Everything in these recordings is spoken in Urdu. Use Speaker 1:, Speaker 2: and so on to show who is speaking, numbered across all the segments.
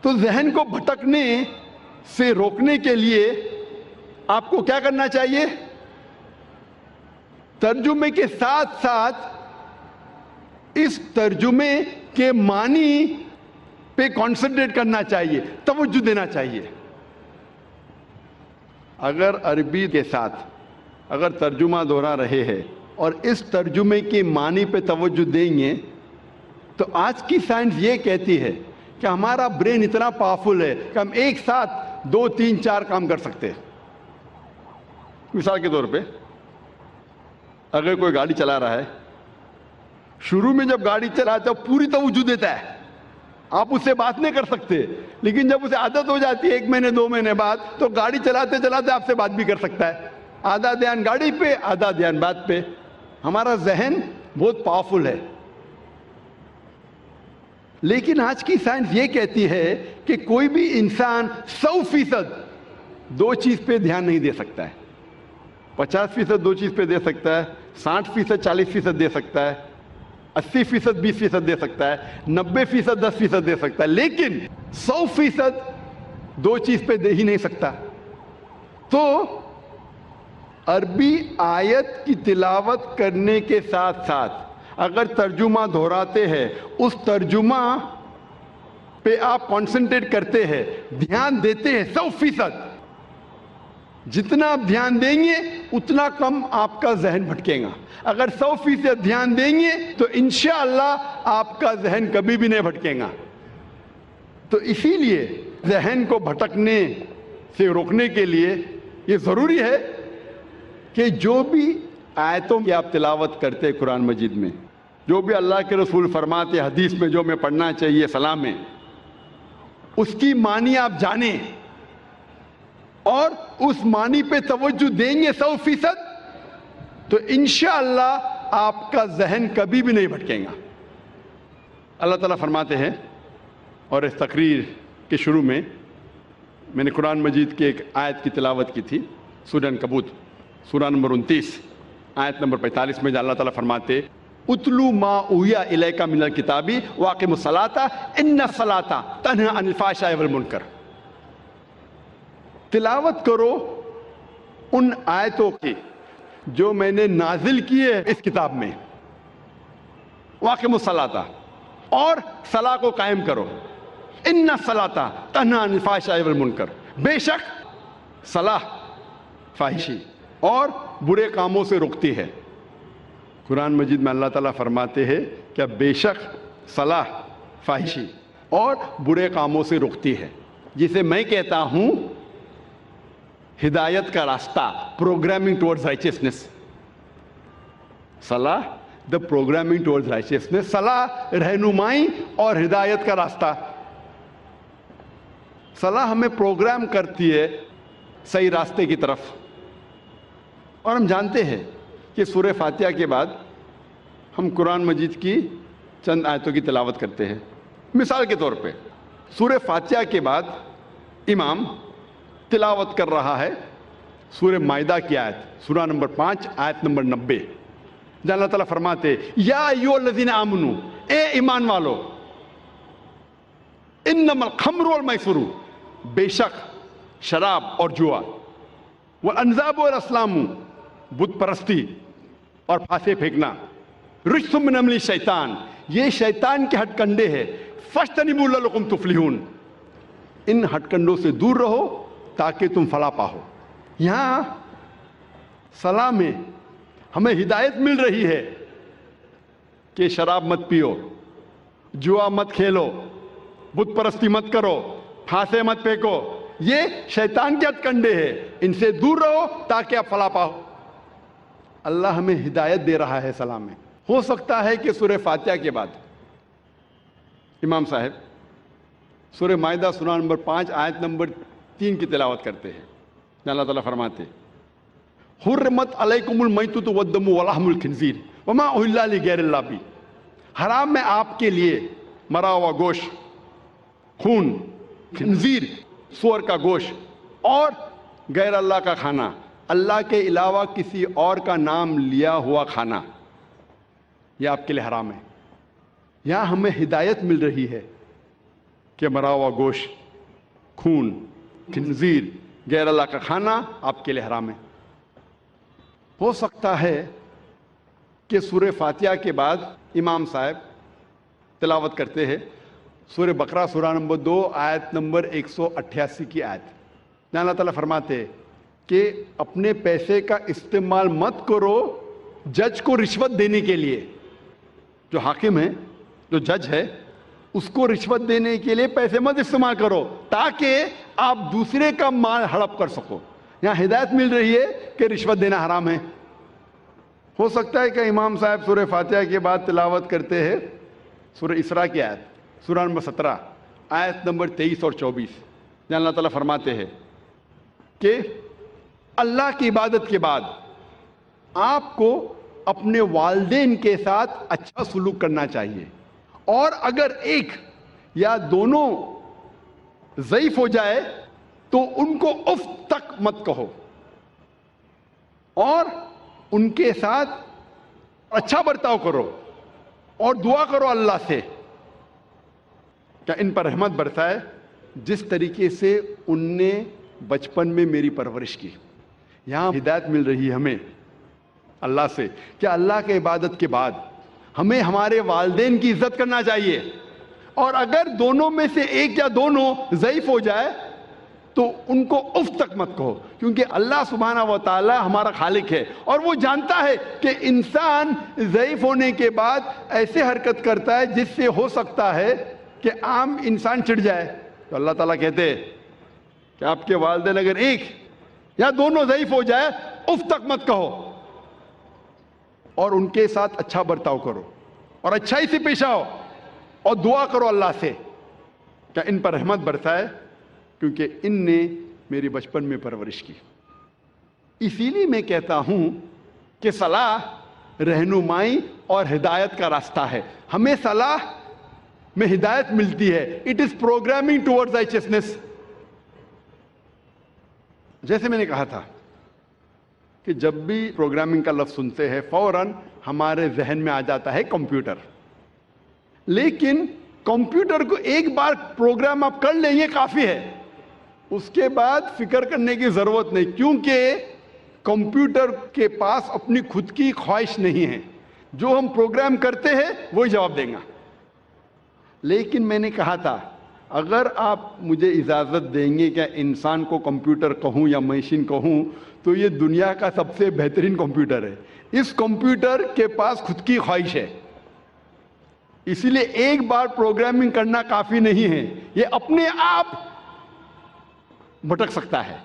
Speaker 1: تو ذہن کو بھٹکنے سے روکنے کے لیے آپ کو کیا کرنا چاہیے؟ ترجمے کے ساتھ ساتھ اس ترجمے کے معنی پہ کانسنٹریٹ کرنا چاہیے، توجہ دینا چاہیے۔ اگر عربی کے ساتھ اگر ترجمہ دہرا رہے ہیں اور اس ترجمے کے معنی پہ توجہ دیں گے تو آج کی سائنس یہ کہتی ہے کہ ہمارا برین اتنا پاورفل ہے کہ ہم ایک ساتھ 2 3 4 کام کر سکتے ہیں۔ مثال کے طور پہ اگر کوئی گاڑی چلا رہا ہے، شروع میں جب گاڑی چلاتا ہے پوری توجہ دیتا ہے، آپ اس سے بات نہیں کر سکتے، لیکن جب اسے عادت ہو جاتی ہے 1 مہینے 2 مہینے بعد تو گاڑی چلاتے چلاتے آپ سے بات بھی کر سکتا ہے، آدھا دھیان گاڑی پہ آدھا دھیان بات پہ۔ ہمارا ذہن بہت پاورفل ہے، لیکن آج کی سائنس یہ کہتی ہے کہ کوئی بھی انسان 100% 2 چیز پہ دھیان نہیں دے سکتا ہے۔ 50% 2 چیز پہ دے سکتا ہے، 60% 40% دے سکتا ہے، 80% 20% دے سکتا ہے، 90% 10% دے سکتا ہے، لیکن 100% 2 چیز پہ دے ہی نہیں سکتا۔ تو عربی آیت کی تلاوت کرنے کے ساتھ ساتھ اگر ترجمہ دہراتے ہیں، اس ترجمہ پہ آپ کانسنٹریٹ کرتے ہیں، دھیان دیتے ہیں 100%، جتنا آپ دھیان دیں گے اتنا کم آپ کا ذہن بھٹکے گا۔ اگر 100% دھیان دیں گے تو انشاءاللہ آپ کا ذہن کبھی بھی نہیں بھٹکے گا۔ تو اسی لیے ذہن کو بھٹکنے سے روکنے کے لیے یہ ضروری ہے کہ جو بھی آیتوں کی آپ تلاوت کرتے ہیں قرآن مجید میں، جو بھی اللہ کے رسول فرماتے حدیث میں جو میں پڑھنا چاہیے سلام میں، اس کی معنی آپ جانیں اور اس معنی پہ توجہ دیں گے 100%، تو انشاءاللہ آپ کا ذہن کبھی بھی نہیں بھٹکے گا۔ اللہ تعالیٰ فرماتے ہیں، اور اس تقریر کے شروع میں میں نے قرآن مجید کی ایک آیت کی تلاوت کی تھی، سورہ عنکبوت سورہ نمبر 29 آیت نمبر 45 میں، جہاں اللہ تعالیٰ فرماتے اتلو ما اوحی الیک من الکتاب واقم الصلاۃ ان الصلاۃ تنہی عن الفحشاء والمنکر۔ تلاوت کرو ان آیتوں کی جو میں نے نازل کی ہے اس کتاب میں، واقم الصلاۃ، اور صلاح کو قائم کرو، ان الصلاۃ تنہی عن الفحشاء والمنکر، بے شک صلاح فاحشی اور برے کاموں سے روکتی ہے۔ قرآن مجید میں اللہ تعالیٰ فرماتے ہیں کہ بے شک صلاح فاحشی اور برے کاموں سے روکتی ہے، جسے میں کہتا ہوں ہدایت کا راستہ، پروگرامنگ ٹورڈز رائچیسنس۔ صلاح دا پروگرامنگ ٹورڈز رائچیسنس، صلاح رہنمائی اور ہدایت کا راستہ۔ صلاح ہمیں پروگرام کرتی ہے صحیح راستے کی طرف، اور ہم جانتے ہیں کہ سورہ فاتحہ کے بعد ہم قرآن مجید کی چند آیتوں کی تلاوت کرتے ہیں۔ مثال کے طور پہ سورہ فاتحہ کے بعد امام تلاوت کر رہا ہے سورہ مائدہ کی آیت، سورہ نمبر 5 آیت نمبر 90، جہاں اللہ تعالیٰ فرماتے یا ایھا الذین آمنو، اے ایمان والو، انما الخمر والمیسر، بے شک شراب اور جوا، والانصاب والازلام، بت پرستی اور پھانسے پھینکنا، رجس من عمل الشیطان، یہ شیطان کے ہتھ کنڈے ہیں، فاجتنبوہ لعلکم تفلحون، ان ہتھ کنڈوں سے دور رہو تاکہ تم فلاح پاؤ۔ یہاں صلاح میں ہمیں ہدایت مل رہی ہے کہ شراب مت پیو، جوا مت کھیلو، بت پرستی مت کرو، پھانسے مت پھینکو، یہ شیطان کے ہتھ کنڈے ہیں، ان سے دور رہو تاکہ آپ فلاح پاؤ۔ اللہ ہمیں ہدایت دے رہا ہے صلاح میں۔ ہو سکتا ہے کہ سورہ فاتحہ کے بعد امام صاحب سورہ مائدہ سورہ نمبر 5 آیت نمبر 3 کی تلاوت کرتے ہیں، جہاں اللہ تعالیٰ فرماتے حرمت علیکم المیتۃ والدم ولحم الخنزیر وما اہل لغیر اللہ بہ، حرام ہے آپ کے لیے مرا ہوا گوشت، خون، خنزیر سور کا گوشت اور غیر اللہ کا کھانا، اللہ کے علاوہ کسی اور کا نام لیا ہوا کھانا، یہ آپ کے لیے حرام ہے۔ یہاں ہمیں ہدایت مل رہی ہے کہ مرا ہوا گوشت، خون، خنزیر، غیر اللہ کا کھانا آپ کے لیے حرام ہے۔ ہو سکتا ہے کہ سورہ فاتحہ کے بعد امام صاحب تلاوت کرتے ہیں سورہ بقرہ سورہ نمبر 2 آیت نمبر 188 کی آیت، جہاں اللہ تعالیٰ فرماتے ہیں کہ اپنے پیسے کا استعمال مت کرو جج کو رشوت دینے کے لیے۔ جو حاکم ہے، جو جج ہے، اس کو رشوت دینے کے لیے پیسے مت استعمال کرو تاکہ آپ دوسرے کا مال ہڑپ کر سکو۔ یہاں ہدایت مل رہی ہے کہ رشوت دینا حرام ہے۔ ہو سکتا ہے کہ امام صاحب سورہ فاتحہ کے بعد تلاوت کرتے ہیں سورہ اسراء کی آیت، سورہ نمبر 17 آیت نمبر 23 اور 24، جہاں اللہ تعالیٰ فرماتے ہیں کہ اللہ کی عبادت کے بعد آپ کو اپنے والدین کے ساتھ اچھا سلوک کرنا چاہیے، اور اگر ایک یا دونوں ضعیف ہو جائے تو ان کو اف تک مت کہو، اور ان کے ساتھ اچھا برتاؤ کرو اور دعا کرو اللہ سے کہ ان پر رحمت برسائے جس طریقے سے ان نے بچپن میں میری پرورش کی۔ یہاں ہدایت مل رہی ہے ہمیں اللہ سے کہ اللہ کے عبادت کے بعد ہمیں ہمارے والدین کی عزت کرنا چاہیے، اور اگر دونوں میں سے ایک یا دونوں ضعیف ہو جائے تو ان کو اف تک مت کہو، کیونکہ اللہ سبحانہ و تعالی ہمارا خالق ہے اور وہ جانتا ہے کہ انسان ضعیف ہونے کے بعد ایسے حرکت کرتا ہے جس سے ہو سکتا ہے کہ عام انسان چڑ جائے۔ تو اللہ تعالیٰ کہتے ہیں کہ آپ کے والدین اگر ایک یا دونوں ضعیف ہو جائے اف تک مت کہو، اور ان کے ساتھ اچھا برتاؤ کرو اور اچھائی سے پیش آؤ اور دعا کرو اللہ سے کہ ان پر رحمت برسائے کیونکہ ان نے میری بچپن میں پرورش کی۔ اسی لیے میں کہتا ہوں کہ صلاح رہنمائی اور ہدایت کا راستہ ہے۔ ہمیں صلاح میں ہدایت ملتی ہے، اٹ از پروگرامنگ ٹورڈز رائچسنس۔ جیسے میں نے کہا تھا کہ جب بھی پروگرامنگ کا لفظ سنتے ہیں فوراً ہمارے ذہن میں آ جاتا ہے کمپیوٹر، لیکن کمپیوٹر کو ایک بار پروگرام آپ کر لیں یہ کافی ہے، اس کے بعد فکر کرنے کی ضرورت نہیں، کیونکہ کمپیوٹر کے پاس اپنی خود کی خواہش نہیں ہے، جو ہم پروگرام کرتے ہیں وہی جواب دیں گا۔ لیکن میں نے کہا تھا اگر آپ مجھے اجازت دیں گے کہ انسان کو کمپیوٹر کہوں یا مشین کہوں تو یہ دنیا کا سب سے بہترین کمپیوٹر ہے۔ اس کمپیوٹر کے پاس خود کی خواہش ہے، اسی لیے ایک بار پروگرامنگ کرنا کافی نہیں ہے، یہ اپنے آپ بھٹک سکتا ہے۔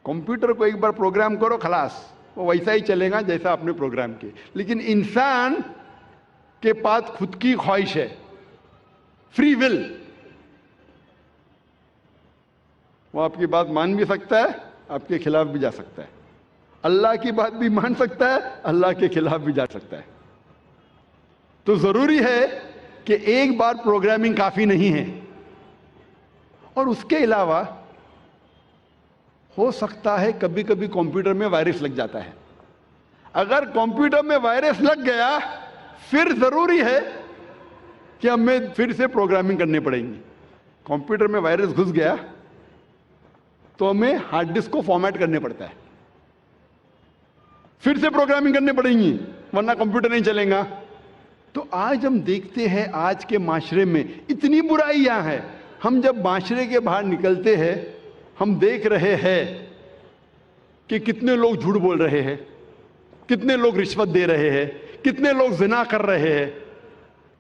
Speaker 1: کمپیوٹر کو ایک بار پروگرام کرو خلاص وہ ویسا ہی چلے گا جیسا آپ نے پروگرام کیا، لیکن انسان کے پاس خود کی خواہش ہے، فری ول، وہ آپ کی بات مان بھی سکتا ہے، آپ کے خلاف بھی جا سکتا ہے، اللہ کی بات بھی مان سکتا ہے، اللہ کے خلاف بھی جا سکتا ہے۔ تو ضروری ہے کہ ایک بار پروگرامنگ کافی نہیں ہے، اور اس کے علاوہ ہو سکتا ہے کبھی کبھی کمپیوٹر میں وائرس لگ جاتا ہے۔ اگر کمپیوٹر میں وائرس لگ گیا پھر ضروری ہے کہ ہمیں پھر سے پروگرامنگ کرنی پڑیں گی۔ کمپیوٹر میں وائرس گھس گیا تو ہمیں ہارڈ ڈسک کو فارمیٹ کرنے پڑتا ہے، پھر سے پروگرامنگ کرنے پڑیں گی ورنہ کمپیوٹر نہیں چلے گا۔ تو آج ہم دیکھتے ہیں آج کے معاشرے میں اتنی برائیاں ہیں، ہم جب معاشرے کے باہر نکلتے ہیں ہم دیکھ رہے ہیں کہ کتنے لوگ جھوٹ بول رہے ہیں، کتنے لوگ رشوت دے رہے ہیں، کتنے لوگ زنا کر رہے ہیں،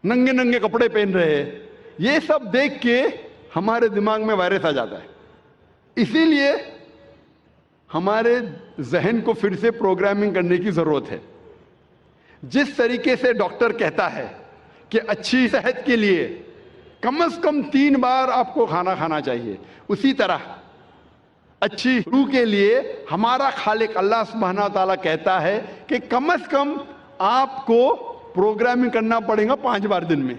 Speaker 1: ننگے ننگے کپڑے پہن رہے ہیں۔ یہ سب دیکھ کے ہمارے دماغ میں وائرس آ جاتا ہے، اسی لیے ہمارے ذہن کو پھر سے پروگرامنگ کرنے کی ضرورت ہے۔ جس طریقے سے ڈاکٹر کہتا ہے کہ اچھی صحت کے لیے کم از کم 3 بار آپ کو کھانا کھانا چاہیے، اسی طرح اچھی روح کے لیے ہمارا خالق اللہ سبحانہ و تعالیٰ کہتا ہے کہ کم از کم آپ کو پروگرامنگ کرنا پڑے گا 5 بار دن میں۔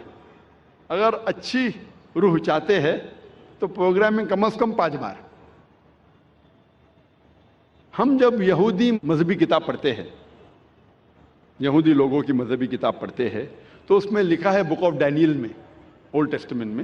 Speaker 1: اگر اچھی روح چاہتے ہیں تو پروگرامنگ کم از کم 5 بار۔ ہم جب یہودی مذہبی کتاب پڑھتے ہیں، یہودی لوگوں کی مذہبی کتاب پڑھتے ہیں تو اس میں لکھا ہے بک آف ڈینیل میں، اولڈ ٹیسٹمنٹ میں،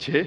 Speaker 1: 6